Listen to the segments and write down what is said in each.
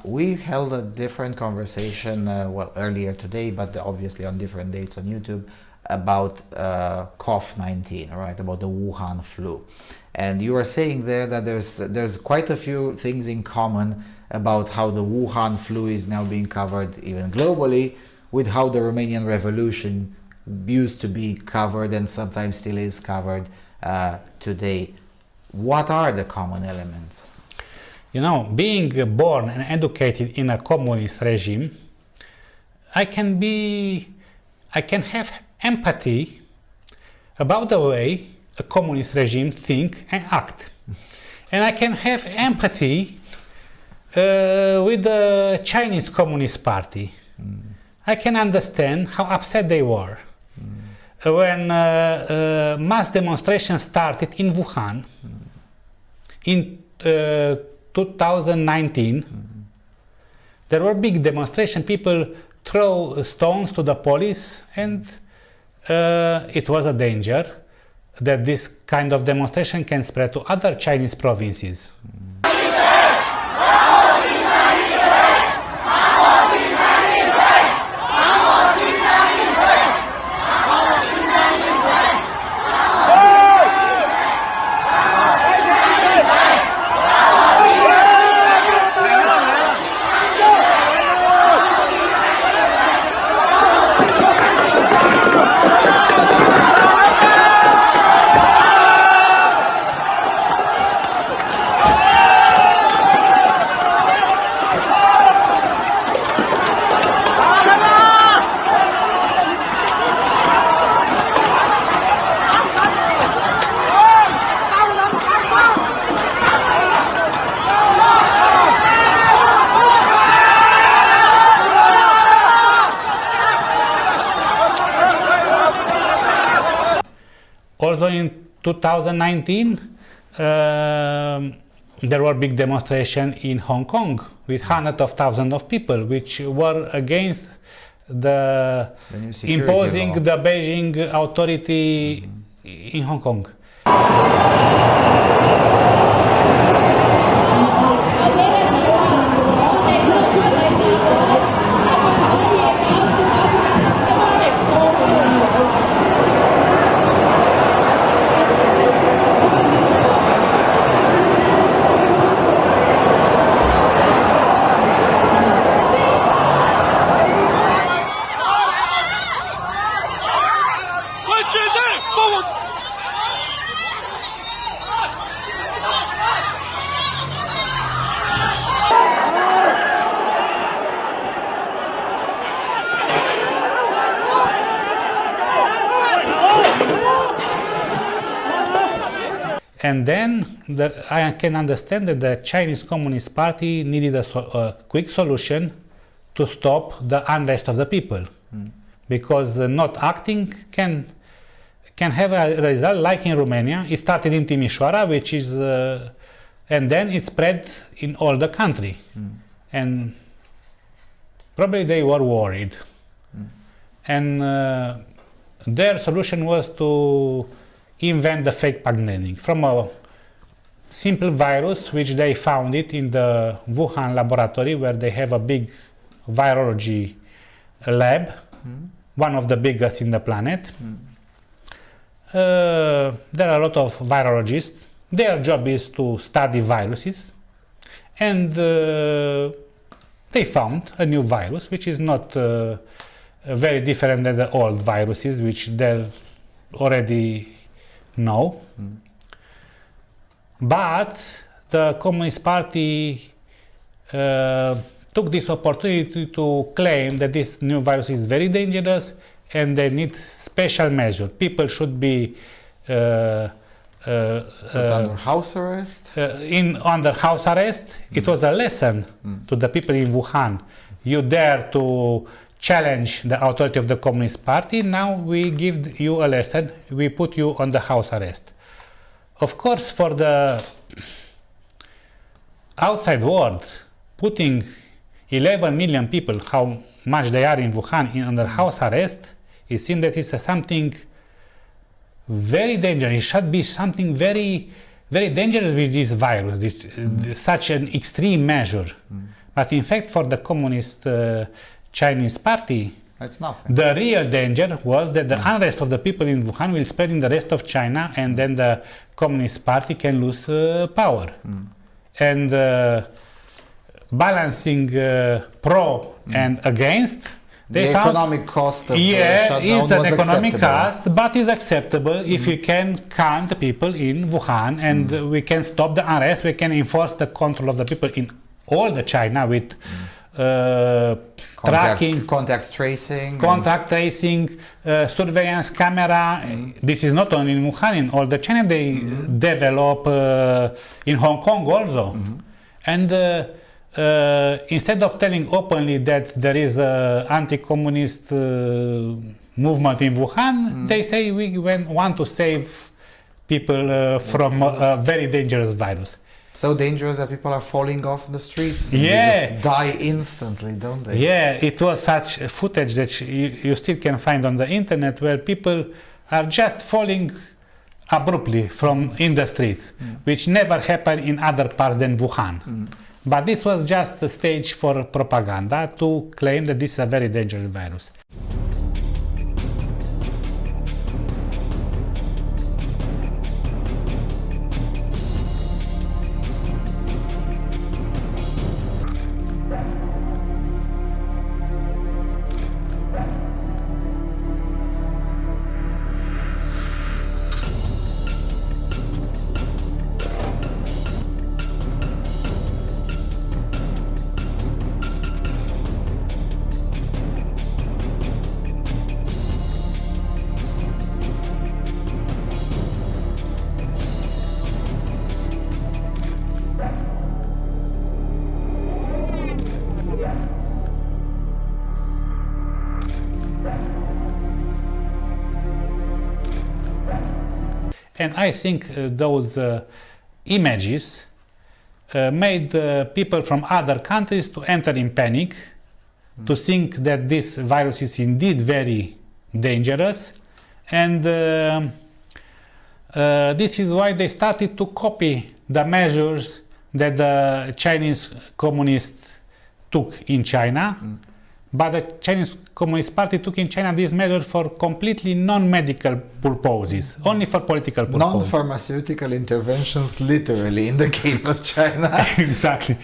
We held a different conversation, earlier today, but obviously on different dates on YouTube, about COVID-19, right? About the Wuhan flu. And you were saying there that there's quite a few things in common about how the Wuhan flu is now being covered even globally with how the Romanian Revolution used to be covered and sometimes still is covered today. What are the common elements? You know, being born and educated in a communist regime, I can have empathy about the way a communist regime think and act. And I can have empathy with the Chinese Communist Party. I can understand how upset they were when mass demonstrations started in Wuhan in 2019. There were big demonstrations, people throw stones to the police, and it was a danger that this kind of demonstration can spread to other Chinese provinces. Also in 2019, there were big demonstrations in Hong Kong with hundreds of thousands of people, which were against the imposing law. The Beijing authority in Hong Kong. And then I can understand that the Chinese Communist Party needed a quick solution to stop the unrest of the people, because not acting can have a result like in Romania. It started in Timișoara, which is, and then it spread in all the country, and probably they were worried, and their solution was to invent the fake pandemic from a simple virus which they found it in the Wuhan laboratory, where they have a big virology lab, one of the biggest in the planet. There are a lot of virologists. Their job is to study viruses, and they found a new virus which is not very different than the old viruses which they already know. But the Communist Party took this opportunity to claim that this new virus is very dangerous and they need special measures. People should be under house arrest? Under house arrest. It was a lesson to the people in Wuhan. You dare to challenge the authority of the Communist Party, now we give you a lesson, we put you on the house arrest. Of course, for the outside world, putting 11 million people, how much they are in Wuhan, under house arrest, it seems that it's something very dangerous. It should be something very, very dangerous with this virus, such an extreme measure. But in fact, for the Communist Chinese Party, It's nothing. the real danger was that the unrest of the people in Wuhan will spread in the rest of China, and then the Communist Party can lose power. And balancing pro and against, they The found economic cost of yeah, shutdown is an was economic acceptable. cost, but is acceptable if you can calm the people in Wuhan, and we can stop the unrest. We can enforce the control of the people in all the China with tracking, Contact tracing. contact tracing, surveillance camera. This is not only in Wuhan, in all the China. They develop in Hong Kong also. And instead of telling openly that there is an anti-communist movement in Wuhan, they say we want to save people from a very dangerous virus. So dangerous that people are falling off the streets. And Yeah. They just die instantly, don't they? Yeah, it was such footage that you still can find on the internet where people are just falling abruptly from in the streets, which never happened in other parts than Wuhan. But this was just a stage for propaganda to claim that this is a very dangerous virus. And I think those images made people from other countries to enter in panic, to think that this virus is indeed very dangerous, and this is why they started to copy the measures that the Chinese communists took in China. But the Chinese Communist Party took in China these measures for completely non-medical purposes, only for political purposes. Non-pharmaceutical interventions, literally, in the case of China. Exactly.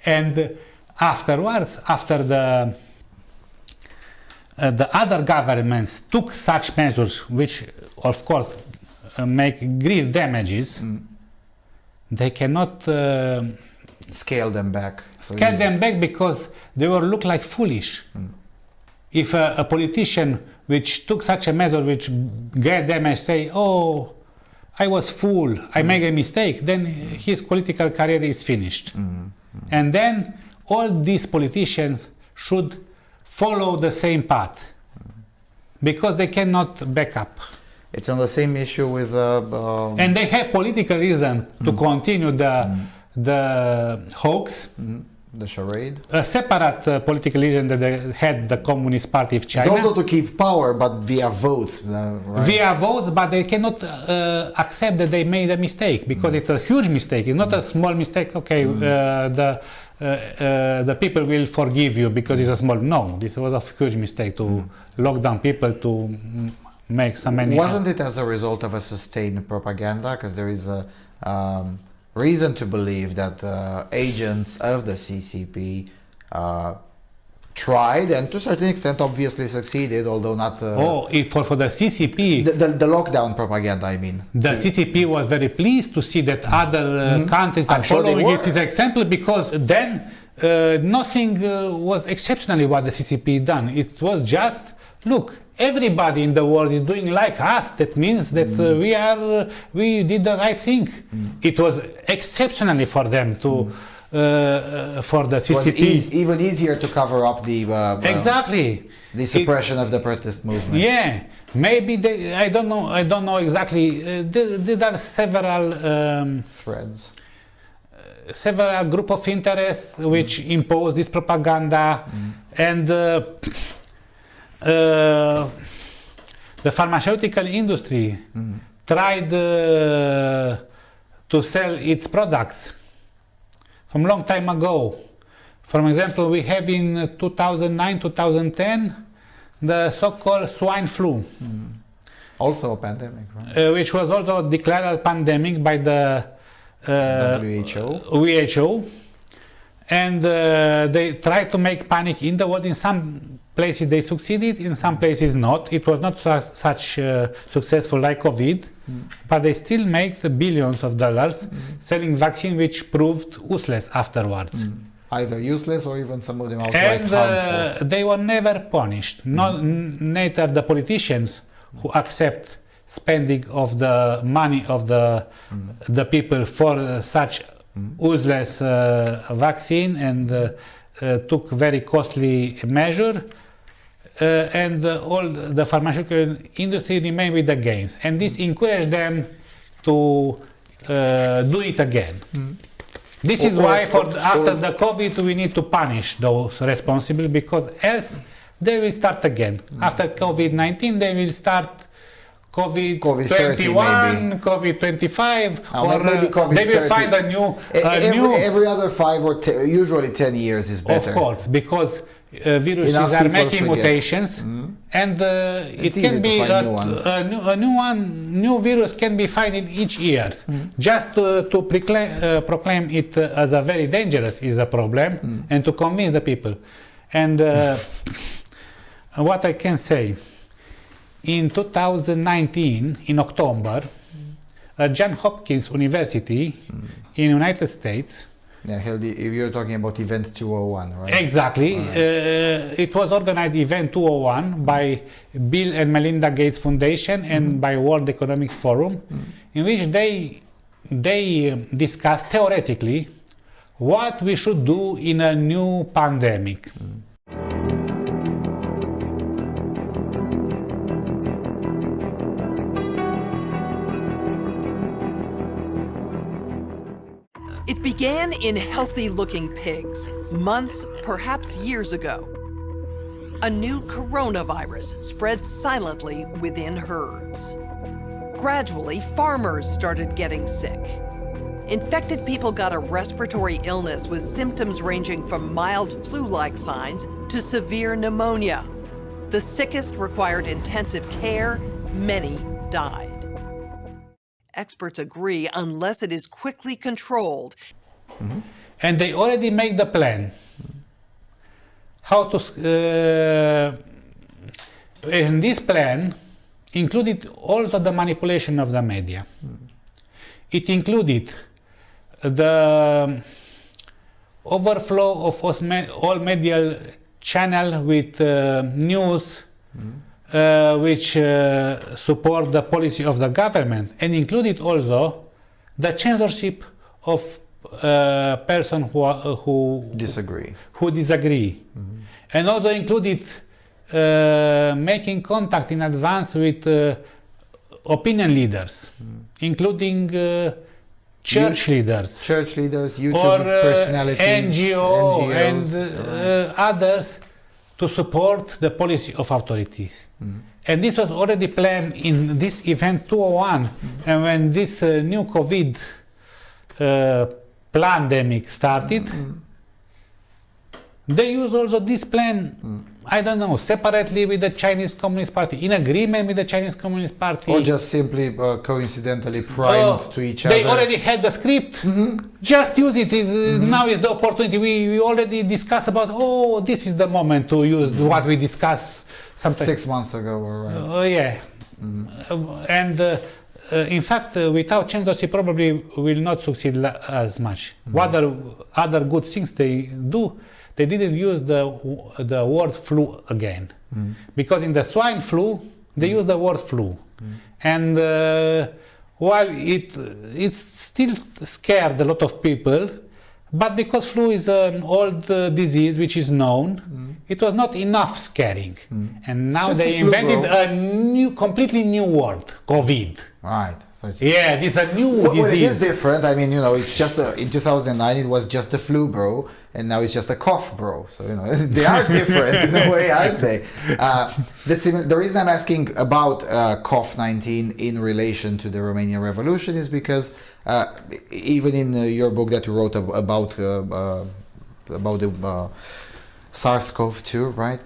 And afterwards, after the other governments took such measures, which of course make great damages, they cannot Scale them back. scale them back because they will look like foolish. If a politician which took such a measure which get damage say, oh, I was fool, I made a mistake, then his political career is finished. And then all these politicians should follow the same path because they cannot back up. It's on the same issue with... And they have political reason to continue the hoax. the charade. A separate political reason that they had the Communist Party of China. It's also to keep power, but via votes. Right? Via votes, but they cannot accept that they made a mistake because it's a huge mistake. It's not a small mistake. Okay, the people will forgive you because it's a small. No, this was a huge mistake to lock down people to make so many. Wasn't it as a result of a sustained propaganda? Because there is a reason to believe that agents of the CCP tried and to a certain extent obviously succeeded, although not... For the CCP... The lockdown propaganda, I mean. The CCP was very pleased to see that other countries are following its example, because then nothing was exceptionally what the CCP done. It was just, look, everybody in the world is doing like us. That means that we did the right thing. It was exceptionally for them to... for the CCP. It was even easier to cover up the exactly the suppression of the protest movement. Yeah, maybe they, I don't know exactly. There are several threads, several group of interests which impose this propaganda, and the pharmaceutical industry tried to sell its products from long time ago. For example, we have in 2009-2010 the so-called swine flu. Also a pandemic, right? Which was also declared a pandemic by the WHO. And they tried to make panic in the world. In some places they succeeded, in some places not. It was not such successful like COVID, but they still made billions of dollars selling vaccine which proved useless afterwards. Either useless or even some of them outright harmful. And they were never punished. Neither the politicians who accept spending of the money of the people for such useless vaccine and took very costly measure, and all the pharmaceutical industry remained with the gains, and this encouraged them to do it again. This is why after the COVID we need to punish those responsible, because else they will start again. After COVID-19 they will start COVID-21, COVID-25, or maybe COVID-30. They will find a new... every other 5 or usually 10 years is better. Of course, because viruses are making mutations, and it can be a new virus can be found in each year. Just to proclaim it as a very dangerous is a problem, and to convince the people. And what I can say, in 2019, in October, Johns Hopkins University in United States. Yeah, you're talking about Event 201, right? Exactly. Right. It was organized Event 201 by Bill and Melinda Gates Foundation and by World Economic Forum, in which they discussed theoretically what we should do in a new pandemic. It began in healthy-looking pigs, months, perhaps years ago. A new coronavirus spread silently within herds. Gradually, farmers started getting sick. Infected people got a respiratory illness with symptoms ranging from mild flu-like signs to severe pneumonia. The sickest required intensive care. Many died. Experts agree, unless it is quickly controlled. And they already make the plan. How to... and this plan included also the manipulation of the media. It included the overflow of all media channel with news which support the policy of the government, and included also the censorship of person who disagree, and also included making contact in advance with opinion leaders, including church leaders, YouTube or personalities, NGOs, and others, to support the policy of authorities. And this was already planned in this event 201, and when this new COVID pandemic started, they used also this plan I don't know, separately with the Chinese Communist Party, in agreement with the Chinese Communist Party. Or just simply coincidentally primed to each other. They already had the script. Just use it. Now is the opportunity. We already discussed about, this is the moment to use what we discussed sometimes. 6 months ago, or yeah. And in fact, without censorship, probably will not succeed as much. What are other good things they do? They didn't use the word flu again, because in the swine flu they used the word flu, and while it still scared a lot of people, but because flu is an old disease which is known, it was not enough scaring, and now they invented a completely new word, COVID. Right. So it's, yeah, this is a new disease. Well, it is different. I mean, it's just in 2009 it was just a flu, bro, and now it's just a cough, bro. So they are different in a way, aren't they? The reason I'm asking about COVID-19 in relation to the Romanian Revolution is because even in your book that you wrote about the SARS-CoV-2, right?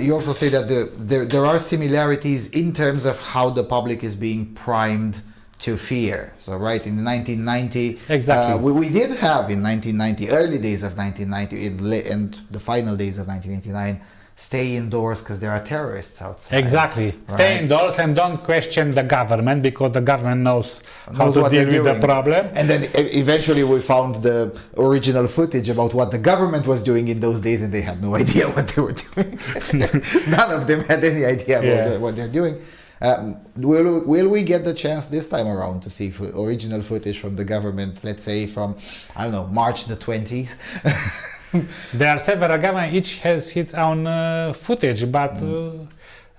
You also say that there are similarities in terms of how the public is being primed to fear. So right in 1990, exactly. We did have in 1990, early days of 1990 and the final days of 1989, stay indoors because there are terrorists outside. Exactly. Right? Stay indoors and don't question the government, because the government knows how to deal with the problem. And then eventually we found the original footage about what the government was doing in those days, and they had no idea what they were doing. None of them had any idea about what they're doing. Will we get the chance this time around to see original footage from the government, let's say from, I don't know, March the 20th? There are several governments, each has its own footage, but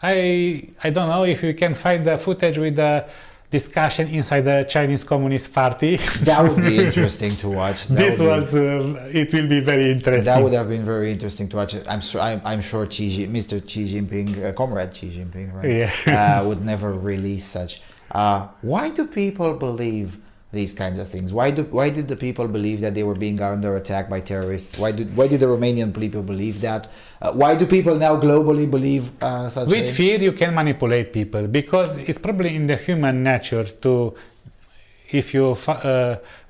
I don't know if we can find the footage with the discussion inside the Chinese Communist Party. That would be interesting to watch. It will be very interesting. That would have been very interesting to watch. I'm sure Mr. Xi Jinping, Comrade Xi Jinping, right, would never release such. Why do people believe these kinds of things? Why did the people believe that they were being under attack by terrorists? Why did the Romanian people believe that? Why do people now globally believe such? With fear you can manipulate people, because it's probably in the human nature to, if you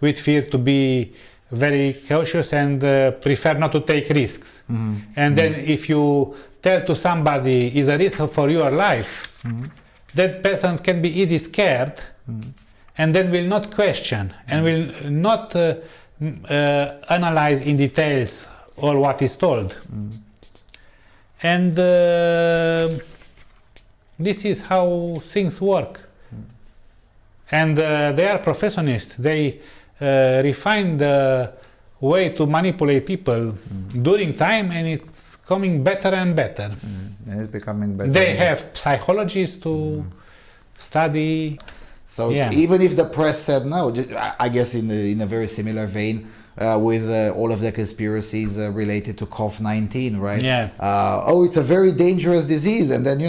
with fear, to be very cautious and prefer not to take risks. And then if you tell to somebody is a risk for your life, that person can be easily scared, and then will not question and will not analyze in details all what is told. And this is how things work. And they are professionists. They refine the way to manipulate people during time, and it's coming better and better. And it's becoming better. They have psychologists to study. So even if the press said no, I guess in a very similar vein with all of the conspiracies related to COVID-19, right? Yeah. It's a very dangerous disease, and then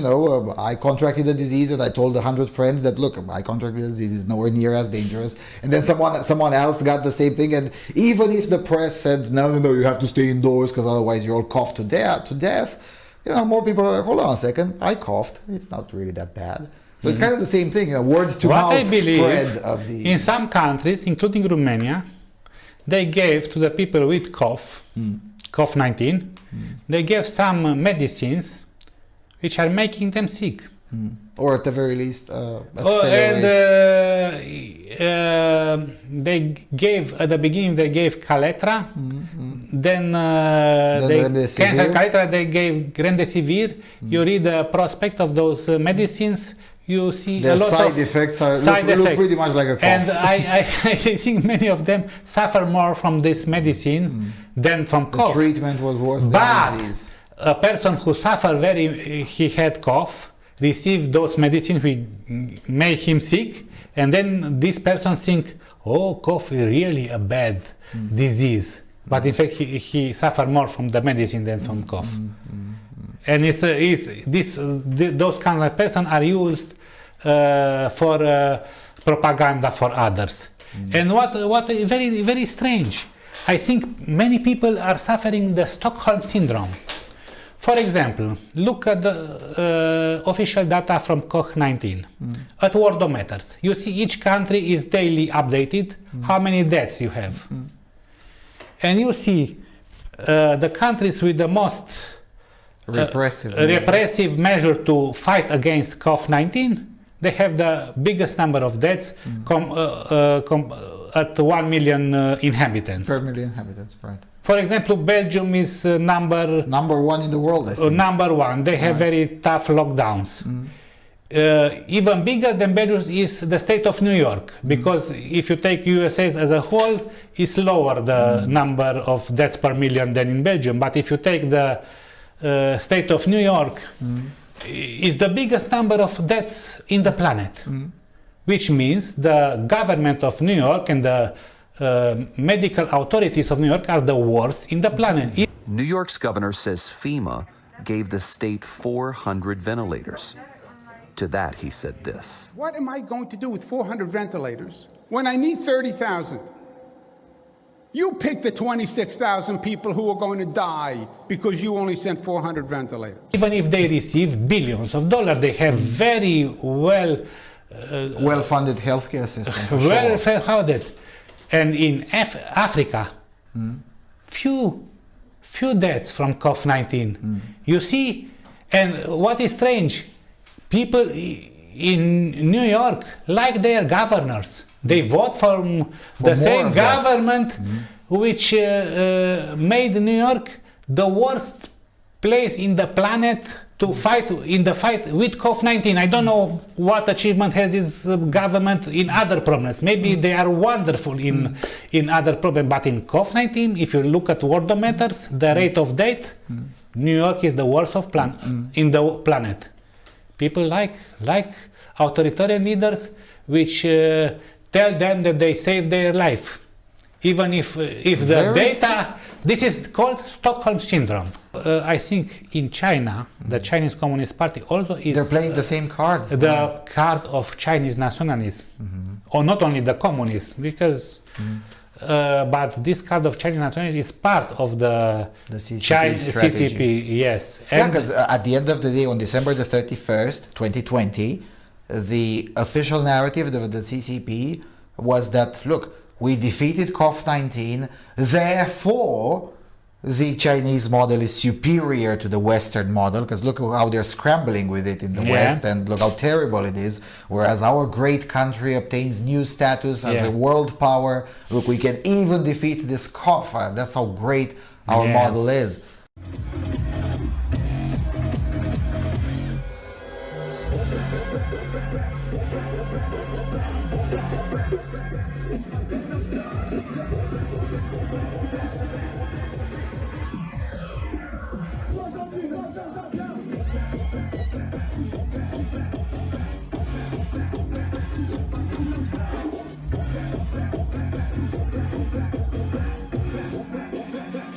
I contracted the disease, and I told 100 friends that look, I contracted the disease, is nowhere near as dangerous, and then someone else got the same thing, and even if the press said no, you have to stay indoors because otherwise you'll cough to death, more people are like, hold on a second, I coughed, it's not really that bad. So it's kind of the same thing, word to mouth spread of the... In some countries, including Romania, they gave to the people with COVID-19, they gave some medicines which are making them sick. Or at the very least, and they gave, at the beginning, they gave Caletra, then they canceled Caletra, they gave Remdesivir. You read the prospect of those medicines, you see their a lot side of effects look pretty much like a cough. And I think many of them suffer more from this medicine than from cough. The treatment was worse than the disease. A person who suffered he had cough, received those medicines which made him sick, and then this person think, cough is really a bad disease. But in fact, he suffered more from the medicine than from cough. And those kind of person are used for propaganda for others. And what very, very strange, I think many people are suffering the Stockholm syndrome. For example, look at the official data from Koch-19 at Worldometers. You see each country is daily updated, how many deaths you have. And you see the countries with the most repressive measure to fight against COVID-19, they have the biggest number of deaths at 1 million inhabitants. Per million inhabitants, right. For example, Belgium is number one in the world, I think. Number one. They have very tough lockdowns. Even bigger than Belgium is the state of New York, because if you take USA as a whole, it's lower the number of deaths per million than in Belgium. But if you take the state of New York, is the biggest number of deaths in the planet, which means the government of New York and the medical authorities of New York are the worst in the planet. New York's governor says FEMA gave the state 400 ventilators. To that, he said this. What am I going to do with 400 ventilators when I need 30,000? You pick the 26,000 people who are going to die because you only sent 400 ventilators. Even if they receive billions of dollars, they have very well-funded healthcare system. Well funded. And in Africa, few deaths from COVID-19. You see, and what is strange, people in New York like their governors. They vote for the same government which made New York the worst place in the planet to fight with COVID-19. I don't know what achievement has this government in other problems. Maybe they are wonderful in other problems, but in COVID-19, if you look at Worldometers, the rate of death, New York is the worst of in the planet. People like authoritarian leaders which tell them that they save their life, even if the data. This is called Stockholm syndrome. I think in China, the Chinese Communist Party also is... They're playing the same card. The card of Chinese nationalism. Or not only the communists, because... but this card of Chinese nationalism is part of the CCP, yes. Yeah, because at the end of the day, on December the 31st, 2020, the official narrative of the CCP was that, look, we defeated COVID-19, therefore the Chinese model is superior to the Western model, because look how they're scrambling with it in the West, and look how terrible it is, whereas our great country obtains new status as a world power. Look, we can even defeat this cough. That's how great our model is.